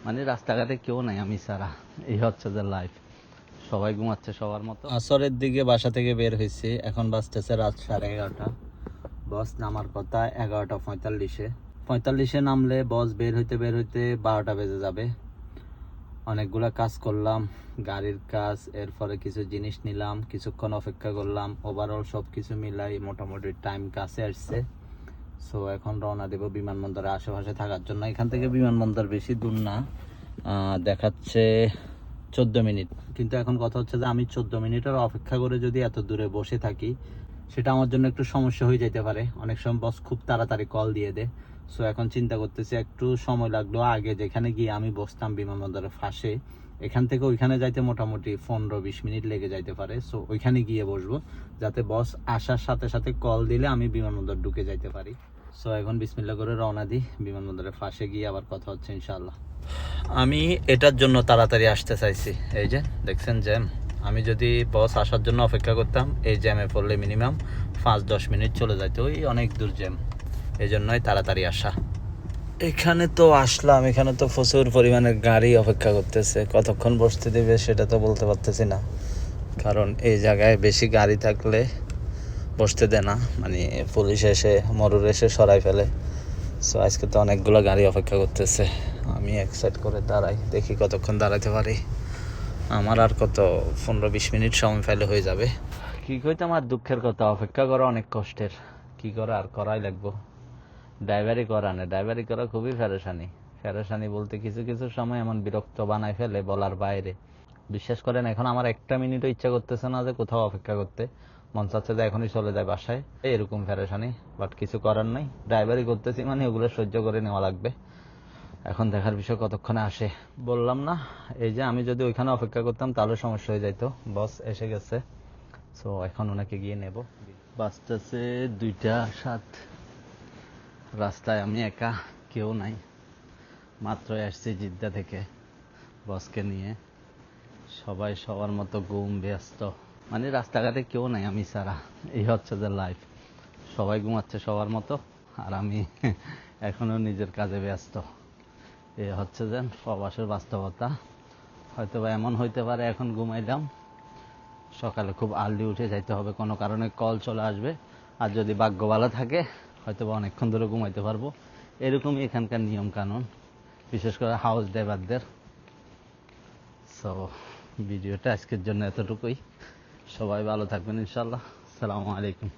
মানে রাস্তাঘাটে কেউ নাই আমি ছাড়া। এই হচ্ছে যে লাইফ, সবাই ঘুমাচ্ছে সবার মতো। আসরের দিকে বাসা থেকে বের হয়েছি, এখন বাজতেছে রাত 11:30। বস নামার কথা 11:45-এ নামলে বস বের হইতে 12টা বেজে যাবে। অনেকগুলা কাজ করলাম, গাড়ির কাজ, এরপরে কিছু জিনিস নিলাম, কিছুক্ষণ অপেক্ষা করলাম, ওভারঅল সব কিছু মিলাই মোটামুটি টাইম কাছে আসছে। সো এখন রওনা দেব বিমানবন্দরের আশেপাশে থাকার জন্য। এখান থেকে বিমানবন্দর বেশি দূর না, দেখাচ্ছে 14 মিনিট। কিন্তু এখন কথা হচ্ছে যে আমি 14 মিনিটের অপেক্ষা করে যদি এত দূরে বসে থাকি, সেটা আমার জন্য একটু সমস্যা হয়ে যেতে পারে। অনেক সময় বস খুব তাড়াতাড়ি কল দিয়ে দেয়। সো এখন চিন্তা করতেছি, একটু সময় লাগলো। আগে যেখানে গিয়ে আমি বসতাম বিমানবন্দরের ফাঁসে, এখান থেকে ওইখানে যাইতে মোটামুটি 15-20 মিনিট লেগে যাইতে পারে। সো ওইখানে গিয়ে বসবো, যাতে বস আসার সাথে সাথে কল দিলে আমি বিমানবন্দর ঢুকে যাইতে পারি। সো এখন বিসমিল্লাহ করে রওনা দিই, বিমানবন্দরের ফাঁসে গিয়ে আবার কথা হচ্ছে ইনশাআল্লাহ। আমি এটার জন্য তাড়াতাড়ি আসতে চাইছি, এই যে দেখছেন জ্যাম। আমি যদি বস আসার জন্য অপেক্ষা করতাম, এই জ্যামে পড়লে মিনিমাম 5-10 মিনিট চলে যাইতো, ওই অনেক দূর জ্যাম। এই জন্যই তাড়াতাড়ি আসা। এখানে তো আসলাম, এখানে তো প্রচুর পরিমাণে গাড়ি অপেক্ষা করতেছে। কতক্ষণ বসতে দেবে সেটা তো বলতে পারতেছি না, কারণ এই জায়গায় বেশি গাড়ি থাকলে বসতে দেয় না, মানে পুলিশ এসে মরুর এসে সরাই ফেলে। সো আজকে তো অনেকগুলো গাড়ি অপেক্ষা করতেছে। আমি এক সাইড করে দাঁড়াই, দেখি কতক্ষণ দাঁড়াতে পারি। আমার আর কত 15-20 মিনিট সময় ফেলে হয়ে যাবে। কি কইতে আমার দুঃখের কথা, অপেক্ষা করা অনেক কষ্টের। কি করা আর করাই লাগবো। ড্রাইভারি করা না, ড্রাইভারি করা খুবই ফেরেশানি বলতে কিছু কিছু সময় এমন বিরক্ত বানায় ফেলে বলার বাইরে। বিশ্বাস করেন, এখন আমার একটা মিনিটও ইচ্ছা করতেছে না যে কোথাও অপেক্ষা করতে। মন চাচ্ছে যে এখনই চলে যায় বাসায়, এরকম ফেরেশানি। বাট কিছু করার নাই, ড্রাইভারি করতেছি মানে ওগুলো সহ্য করে নেওয়া লাগবে। এখন দেখার বিষয় কতক্ষণে আসে। বললাম না, এই যে আমি যদি ওইখানে অপেক্ষা করতাম তাহলে সমস্যা হয়ে যাইতো। বস এসে গেছে, সো এখন ওনাকে গিয়ে নেব। বাসটাছে 2টা 7। রাস্তায় আমি একা, কেউ নাই। মাত্রই আসছি জিদ্দা থেকে বসকে নিয়ে। সবাই সবার মতো ঘুম ব্যস্ত, মানে রাস্তাঘাটে কেউ নাই আমি ছাড়া। এই হচ্ছে যে লাইফ, সবাই ঘুমাচ্ছে সবার মতো, আর আমি এখনো নিজের কাজে ব্যস্ত। এ হচ্ছে যে প্রবাসের বাস্তবতা। হয়তো বা এমন হইতে পারে এখন ঘুমাইলাম, সকালে খুব আর্লি উঠে যাইতে হবে, কোনো কারণে কল চলে আসবে। আর যদি ভাগ্য ভালো থাকে হয়তো বা অনেকক্ষণ ধরে ঘুমাইতে পারবো। এরকমই এখানকার নিয়ম কানুন, বিশেষ করে হাউস ড্রাইভারদের। সো ভিডিওটা আজকের জন্য এতটুকুই। সবাই ভালো থাকবেন ইনশাল্লাহ। আসসালামু আলাইকুম।